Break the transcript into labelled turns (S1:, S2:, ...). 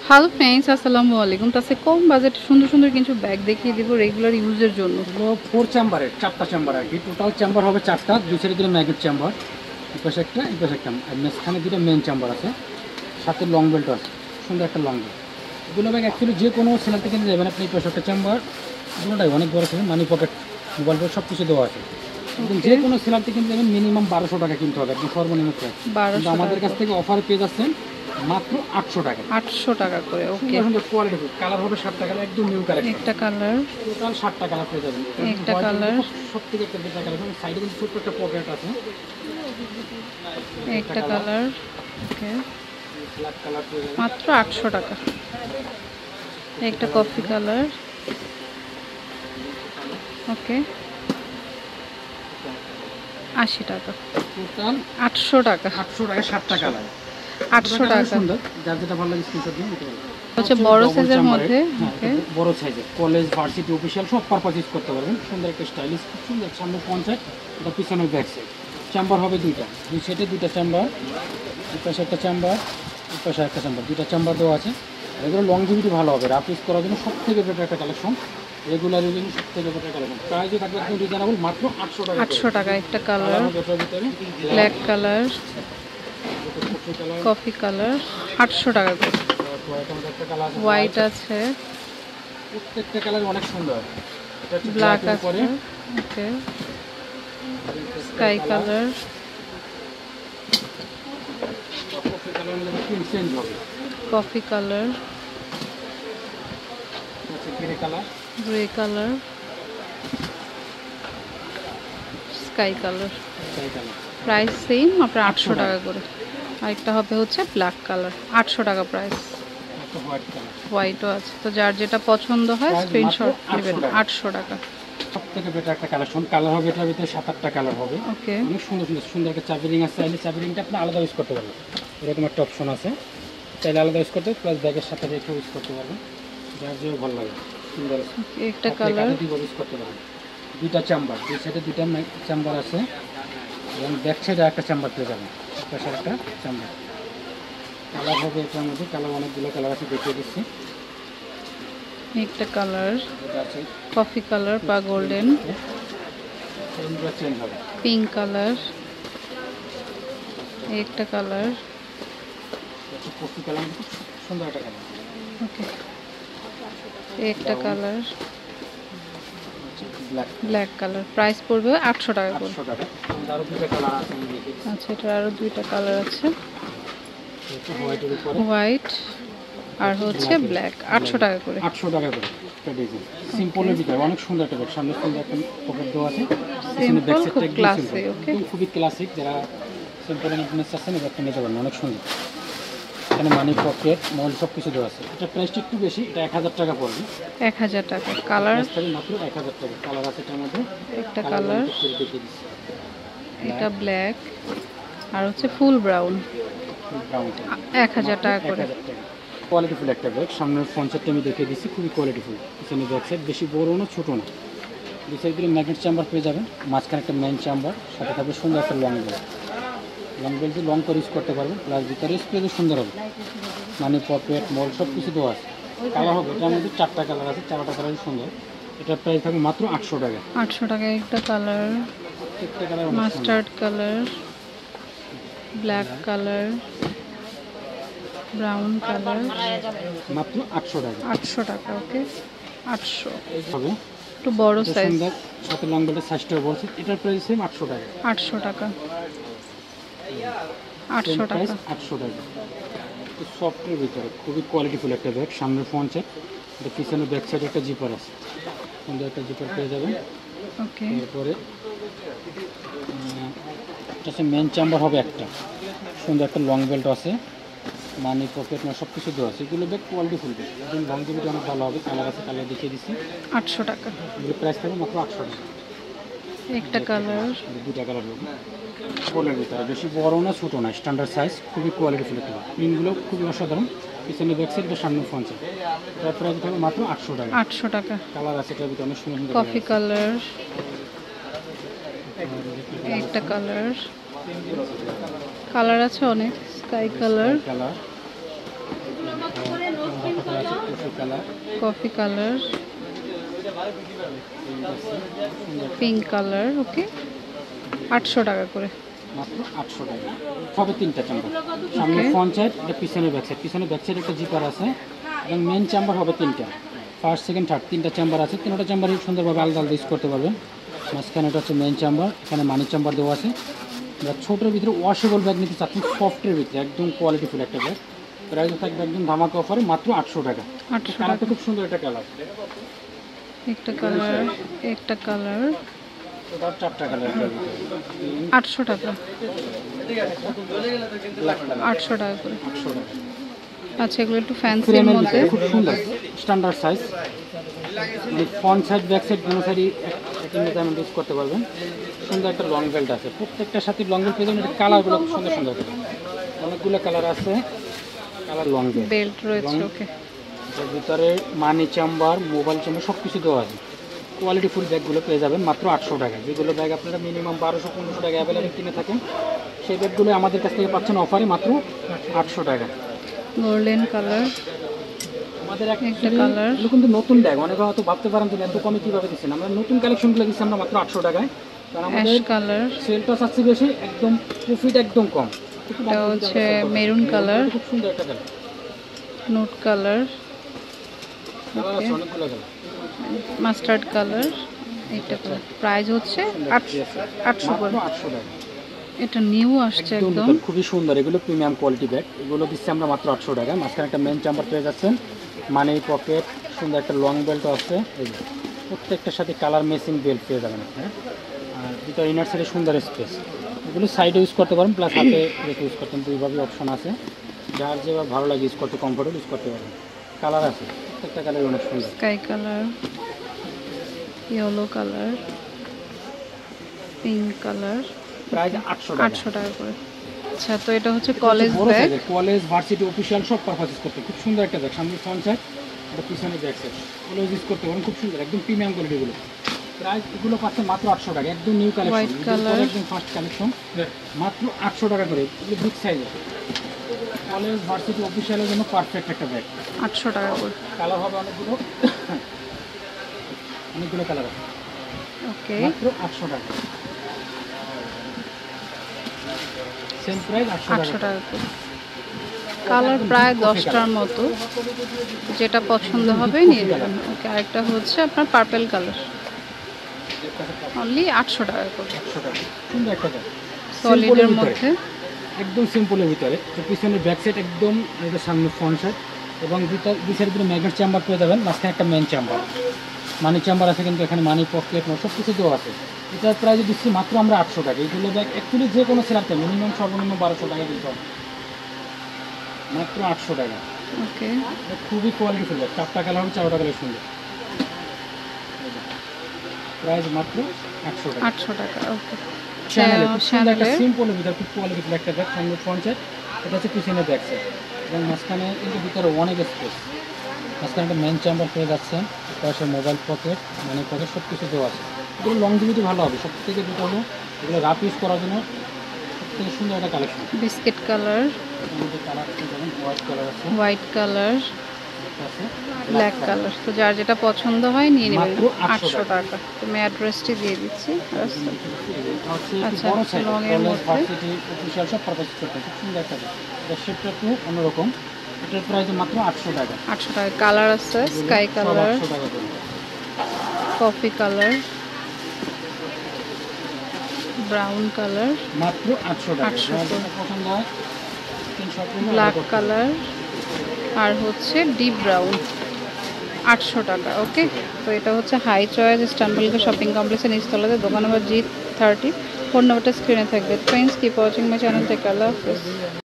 S1: Hello friends, আসসালামু আলাইকুম। তাছে কম budget সুন্দর সুন্দর কিছু ব্যাগ দেখিয়ে দেবো রেগুলার ইউজের জন্য।
S2: এগুলো 4 চেম্বারের 4টা চেম্বার আর কি। টোটাল চেম্বার হবে 4টা, দুই সাইডে দুটো ম্যাগনেট চেম্বার, এই পাশে একটা এই পাশে একটা, আর মাঝখানে দুটো মেন চেম্বার আছে, সাথে লং বেল্ট আছে, সুন্দর একটা লং বেল্ট। এগুলো ব্যাগ অ্যাকচুয়ালি যে কোনো সেলার থেকে নিয়ে যাবেন আপনি। এই পাশে একটা চেম্বার, এগুলোটাই অনেক বড় আছে, মানি পকেট, মোবাইল পকেট সব কিছু দেওয়া আছে। যে কোনো সেলার থেকে নিয়ে যাবেন মিনিমাম 1200 টাকা কিনতে হবে একদম সর্বনিম্ন প্রাইস। কিন্তু আমাদের কাছ থেকে অফার পেয়ে যাচ্ছেন মাত্র 800 টাকা।
S1: 800 টাকা করে। ওকে,
S2: সুন্দর কোয়ালিটি কালার হবে 7টা কালার, একদম নিউ কালার।
S1: একটা কালার,
S2: টোটাল 7টা কালার পেয়ে যাবেন।
S1: একটা কালার,
S2: সবথেকে একটা বেটার কালার। সাইডে কিন্তু ছোট্ট একটা পকেট আছে,
S1: একটা কালার। ওকে,
S2: ব্ল্যাক কালার পেয়ে যাবেন
S1: মাত্র 800 টাকা। একটা কফি কালার। ওকে, 80 টাকা।
S2: টোটাল
S1: 800 টাকা।
S2: 800 টাকা 7টা কালার।
S1: 800 টাকা।
S2: সুন্দর, যার যেটা ভালো লাগে স্ক্রিনশট দিয়ে নিতে পারেন।
S1: হচ্ছে বড় সাইজের মধ্যে।
S2: ওকে, বড় সাইজের কলেজ, ভার্সিটি, অফিশিয়াল সব পারপাস ইউজ করতে পারবেন। সুন্দর একটা স্টাইলিশ, খুব সুন্দর। সামনে 50, এটা পিছনে ব্যাক সাইড। চেম্বার হবে দুইটা, দুই সাইডে দুইটা চেম্বার, এই পাশে একটা চেম্বার, এই পাশে একটা চেম্বার, দুইটা চেম্বার দেওয়া আছে। এগুলো লংজিভিটি ভালো হবে, রাফ ইউজ করার জন্য সব থেকে বেটার একটা কালেকশন। রেগুলার ইউজিং সব থেকে বেটার কালেকশন। প্রাইসও থাকবে একদম রিজনেবল, মাত্র 800 টাকা।
S1: 800 টাকা। একটা colour, black colour, coffee colour, 800 টাকা করে। হোয়াইট আছে,
S2: প্রত্যেকটা কালার অনেক সুন্দর।
S1: ব্ল্যাক আছে, okay, sky colour, coffee colour, grey colour, sky colour. Price same, আপনার 800 টাকা করে। আরেকটা হবে হচ্ছে ব্ল্যাক কালার, 800 টাকা প্রাইস। হোয়াইটও আছে, তো যার যেটা পছন্দ হয় স্ক্রিনশট নেবেন। 800 টাকা।
S2: সবথেকে বেটার একটা কালেকশন। কালার হবে এটার ভিতরে 7-8টা কালার হবে।
S1: ওকে,
S2: অনেক সুন্দর সুন্দর সুন্দর একটা চাবি রিং আছে। চাইলে চাবি রিংটা আপনি আলাদা ইউজ করতে পারবেন, এরকম একটা অপশন আছে। চাইলে আলাদা ইউজ করতে, প্লাস ব্যাগের সাথে রেখে ইউজ করতে পারবেন, যার যে ভালো লাগে। সুন্দর
S1: একটা কালার,
S2: ইউজ করতে পারবেন। দুইটা চেম্বার, দুই সাইডে দুইটা চেম্বার আছে, এবং ব্যাক সাইডে একটা চেম্বার পেয়ে যাবেন, পাশে একটা চেম্বার। কালার হবে এটার মধ্যে, কালার অনেকগুলো কালার আছে, দেখিয়ে দিচ্ছি।
S1: একটা কালার কফি কালার বা গোল্ডেন,
S2: চেঞ্জ হবে,
S1: পিঙ্ক কালার, একটা কালার,
S2: কফি কালার, সুন্দর একটা কালার।
S1: ওকে, একটা colour,
S2: black
S1: black colour. Price পড়বে 800 টাকা করে।
S2: 800 টাকা। আরও দুটো কালার আছে,
S1: আচ্ছা, এটার আরও দুইটা কালার আছে,
S2: হোয়াইটের উপরে,
S1: হোয়াইট আর হচ্ছে ব্ল্যাক। 800 টাকা করে।
S2: 800 টাকা করে একটা ডিজাইন। সিম্পলের ভিতরে অনেক সুন্দর একটা ব্যাগ। সামনে সুন্দর একটা পকেট দেওয়া আছে,
S1: সিম্পল, খুব ক্লাসি। ওকে,
S2: খুবই ক্লাসিক। যারা সিম্পল নিটনেস চাচ্ছেন এই ব্যাগটা নিতে পারেন, অনেক সুন্দর। এখানে মানি পকেট, মোবাইল সব কিছু দেওয়া আছে। এটা প্রাইসটা একটু বেশি, এটা 1000 টাকা পড়বে।
S1: 1000 টাকা। কালার
S2: মাত্র 1000 টাকা। কালার আছে এটার মধ্যে,
S1: একটা কালার,
S2: দেখিয়ে দিচ্ছি।
S1: এটা ব্ল্যাক আর হচ্ছে ফুল ব্রাউন, 1000 টাকা করে।
S2: কোয়ালিটিফুল একটা ব্যাগ। সামনের ফ্রন্ট সাইডটা আমি দেখিয়ে দিচ্ছি, খুবই কোয়ালিটিফুল। পিছনে ব্যাক সাইড বেশি বড় না ছোটো না, দুই সাইড দিয়ে ম্যাগনেট চেম্বার পেয়ে যাবেন, মাঝখানে একটা মেইন চেম্বার, সাথে থাকবে সুন্দর একটা লং বেল্ট। লং বেল্ট দিয়ে লং করে ইউজ করতে পারবেন, প্লাস ভিতরে স্পেসও সুন্দর হবে। মানে পকেট, মল সব কিছু দেওয়া আছে। কালার হবে এটার মধ্যে 4টা কালার আছে, 4টা কালারই সুন্দর। এটার প্রাইস থাকবে মাত্র 800 টাকা।
S1: 800 টাকা। একটা কালার,
S2: প্রত্যেকটা colour
S1: mustard colour, black colour, brown colour,
S2: মাত্র 800 টাকা।
S1: 800 টাকা। ওকে, 800
S2: হবে
S1: একটু বড় সাইজ,
S2: সাথে লং বেল্টের সাইজটা বলছি। এটার প্রাইস সেম 800 টাকা।
S1: 800 টাকা। 800 টাকা।
S2: 800 টাকা। সফটের ভিতরে খুবই কোয়ালিটিফুল একটা ব্যাগ। সামনের ফ্রন্ট সাইড, এটা পিছনে ব্যাক সাইডে একটা জিপার আছে, সুন্দর একটা জিপার পেয়ে যাবেন।
S1: ওকে,
S2: তারপরে এটা মেন চেম্বার হবে একটা, সুন্দর একটা লং বেল্ট আছে, মানি পকেট না সব কিছু দেওয়া আছে। এগুলো ব্যাগ কোয়ালিটিফুল ব্যাগ, এবং লং জিবিটা অনেক ভালো হবে। কালার আছে, কালার দেখিয়ে দিচ্ছি।
S1: 800 টাকা।
S2: এগুলো প্রাইস থাকবে মাত্র 800 টাকা।
S1: একটা কালার,
S2: দুটা কালার হবে ফোনের ভিতরে, বেশি বড় না ছোটো না, স্ট্যান্ডার্ড সাইজ, খুবই কোয়ালিটিফুল একটা ব্যাগ। প্রিন্টগুলো খুবই অসাধারণ। পিছনে ব্যাক সাইড, সামনে ফ্রন্ট সাইড। তার প্রাইস থাকবে মাত্র 800 টাকা।
S1: 800 টাকা।
S2: কালার আছে এটার ভিতরে অনেক সুন্দর,
S1: কফি কালার, একটা কালার, কালার আছে অনেক, sky colour,
S2: colour colour,
S1: coffee colour, pink colour. Okay, 800 টাকা করে।
S2: মাত্র 800 টাকা হবে 3টা চেম্বার, সামনে ফ্রন্ট সাইড, এটা পিছনে ব্যাক সাইড। পিছনে ব্যাক সাইড একটা জিপার আছে এবং মেন চেম্বার হবে 3টা, ফার্স্ট সেকেন্ড থার্ড 3টা চেম্বার আছে। 3টা চেম্বারই সুন্দরভাবে আলাদা আলাদা ইউজ করতে পারবেন। মাঝখানে এটা হচ্ছে মেন চেম্বার, এখানে মানি চেম্বার দেওয়া আছে। আমরা ছোটোর ভিতরে ওয়াশেবল ব্যাগ নিতে চাচ্ছি, সফটের ভিতরে একদম কোয়ালিটিফুল একটা ব্যাগ। প্রাইস থাকবে একদম ধামাকা অফারে মাত্র 800 টাকা।
S1: 800
S2: কালারটা
S1: টাকা।
S2: খুব সুন্দর একটা কালার,
S1: একটা কালার, একটা কালার,
S2: ওটা 4টা কালার,
S1: 800 টাকা।
S2: ব্ল্যাক কালার
S1: 800 টাকা করে।
S2: 800 টাকা।
S1: আচ্ছা, এগুলো একটু ফ্যান্সির
S2: ফ্রেমের
S1: মধ্যে।
S2: ভিতরে খুব সুন্দর standard size, front side back side দুটো সাইডই একই মতো আমি ইউজ করতে পারবেন। সুন্দর একটা লং বেল্ট আছে, প্রত্যেকটার সাথে লং বেল্ট পেয়ে যাবেন। এটা কালারগুলো খুব সুন্দর সুন্দর, অনেকগুলো কালার আছে, কালার লং বেল্ট।
S1: বেল্ট রয়েছে। ওকে,
S2: এর ভিতরে মানি চেম্বার, মোবাইল চেম্বার সব কিছু দেওয়া আছে। কোয়ালিটি ফুল ব্যাগগুলো পেয়ে যাবেন মাত্র 800 টাকা। যেগুলো ব্যাগ আপনারা মিনিমাম 1200-1500 টাকা অ্যাভেলেবেল কিনে থাকেন, সেই ব্যাগগুলো আমাদের কাছ থেকে পাচ্ছেন অফারে মাত্র 800 টাকা।
S1: গোল্ডেন কালার,
S2: আমাদের
S1: একটা
S2: actually
S1: কালার।
S2: এগুলো কিন্তু নতুন ব্যাগ, অনেকে হয়তো ভাবতে পারেন যে এত কমে কীভাবে দিচ্ছেন। আমরা নতুন কালেকশনগুলো দিচ্ছি আমরা মাত্র 800 টাকায়, কারণ
S1: অ্যাশ
S2: আমাদের
S1: কালার,
S2: সেলটা চাচ্ছি বেশি, একদম প্রফিট একদম কম।
S1: এটা হচ্ছে মেরুন কালার,
S2: খুব সুন্দর একটা কালার,
S1: নোট কালার,
S2: কালার আছে অনেকগুলো কালার।
S1: মাস্টার্ড কালার, এটা কালার। প্রাইস হচ্ছে 800 করে।
S2: 800 টাকা
S1: এটা নিউ আসছে
S2: একদম
S1: একদম।
S2: নতুন, খুবই সুন্দর। এগুলো প্রিমিয়াম কোয়ালিটি ব্যাগ, এগুলো দিচ্ছি আমরা মাত্র 800 টাকা। মাঝখানে একটা মেন চাম্বার পেয়ে যাচ্ছেন, মানি পকেট, সুন্দর একটা লং বেল্ট আছে। এই যে প্রত্যেকটার সাথে কালার ম্যাচিং বেল্ট পেয়ে যাবেন আপনারা। আর ভিতরে ইনার সাইডে সুন্দর স্পেস, এগুলো সাইডে ইউজ করতে পারেন, প্লাস হাতে রেখে ইউজ করতেন। দুইভাবে অপশন আছে, যার যেভাবে ভালো লাগে ইউজ করতে, কমফোর্টেবল ইউজ করতে পারেন। কালার আছে, প্রত্যেকটা কালার অনেক সুন্দর।
S1: Sky colour, yellow colour, pink colour.
S2: Price 800 টাকা।
S1: 800 টাকা করে। আচ্ছা, তো এটা হচ্ছে college bag.
S2: College, varsity, official সব পারপাস ইউজ করতে খুব সুন্দর একটা ব্যাগ। সামনে ফ্রন্ট সাইড, এটা পিছনে ব্যাক সাইড, কলেজ ইউজ করতে পারেন, খুব সুন্দর একদম প্রিমিয়াম কোয়ালিটিগুলো। প্রাইস এগুলো পাচ্ছে মাত্র 800 টাকা, একদম নিউ কালেকশন,
S1: White color।
S2: একদম ফার্স্ট কালেকশন, মাত্র 800 টাকা করে। এগুলো বিগ সাইজের কলেজ, ভার্সিটি, অফিসিয়ালের জন্য পারফেক্ট একটা ব্যাগ।
S1: 800 টাকা করে।
S2: কালার হবে অনেকগুলো, অনেকগুলো কালার আছে,
S1: ওকে,
S2: মাত্র 800 টাকা। সেম প্রাইস 800
S1: 800
S2: টাকা।
S1: টাকা করে। কালার প্রায় 10টার মতো, যেটা পছন্দ হবে নিয়ে নেবেন। ওকে, আরেকটা হচ্ছে আপনার পার্পল কালার, অনলি 800 টাকা করে।
S2: 800 টাকা, সুন্দর একটা ব্যাগ,
S1: সলিডের মধ্যে।
S2: একদম সিম্পলের ভিতরে। তো পিছনে ব্যাক সাইড একদম, এটা সামনে ফ্রন্ট সাইড, এবং দুই সাইড ভিতরে ম্যাগনেট চেম্বার পেয়ে যাবেন। মাঝখানে একটা মেন চেম্বার, মানি চেম্বার আছে, কিন্তু এখানে মানি পকেট সব কিছু দেওয়া আছে। এটার প্রাইস দিচ্ছি মাত্র আমরা 800 টাকা। এইগুলো ব্যাগ অ্যাকচুয়ালি যে কোনো সেলারতে মিনিমাম সর্বনিম্ন 1200 টাকা দিতে হবে, মাত্র 800 টাকা।
S1: ওকে,
S2: এটা খুবই কোয়ালিটিফুল ব্যাগ, 4টা কালার হবে, 4টা কালার সুন্দর। প্রাইস মাত্র 800 টাকা।
S1: 800 টাকা। ওকে,
S2: চ্যানেলে খুব সুন্দর একটা
S1: চ্যানেলের
S2: সিম্পলের ভিতরে খুব কোয়ালিটিফুল একটা ব্যাগ, সামনে ফ্রন্ট সাইড, এটা হচ্ছে পিছনে ব্যাক সাইড, এবং মাঝখানে কিন্তু ভিতরে অনেক স্পেস। মাঝখানে একটা মেন চেম্বার পেয়ে যাচ্ছেন, পাশে মোবাইল পকেট, মানি পকেট সব কিছু দেওয়া আছে। এগুলো লংজিভিটি ভালো হবে। সব থেকে যেটা হলো, এগুলো রাফ ইউজ করার জন্য সব থেকে সুন্দর একটা কালেকশন।
S1: বিস্কিট কালার,
S2: কালার পেয়ে যাবেন, হোয়াইট কালার আছে,
S1: হোয়াইট কালার,
S2: একটা আছে
S1: ব্ল্যাক কালার। তো যার যেটা পছন্দ হয় নিয়ে নেবেন।
S2: মাত্র 800
S1: 800 টাকা। তো আমি অ্যাড্রেসটি দিয়ে দিচ্ছি। রাস্তা। আচ্ছা,
S2: বড় সাইজ,
S1: long এর
S2: কলেজ,
S1: মধ্যে।
S2: ভার্সিটি, অফিসিয়াল সব পারপাস করতে খুব সুন্দর একটা ব্যাগ। এটা শেপটা একটু অন্যরকম, এটার প্রাইস মাত্র 800 টাকা।
S1: 800 টাকা। কালার আছে স্কাই
S2: সব
S1: কালার,
S2: 800 টাকা করে।
S1: কফি কালার, ব্রাউন কালার,
S2: মাত্র 800 টাকা।
S1: 800
S2: যার যেটা পছন্দ হয় স্ক্রিনশট নিয়ে
S1: ব্ল্যাক
S2: order করতে
S1: কালার, আর হচ্ছে ডিপ ব্রাউন। 800 টাকা। ওকে, তো এটা হচ্ছে হাই চয়েস ইস্তানবুলকে শপিং কমপ্লেক্সের নিচতলাতে, দোকান নম্বর G30। ফোন নাম্বারটা স্ক্রিনে থাকবে। Friends, keep watching my channel. Take care, আল্লাহ হাফেজ।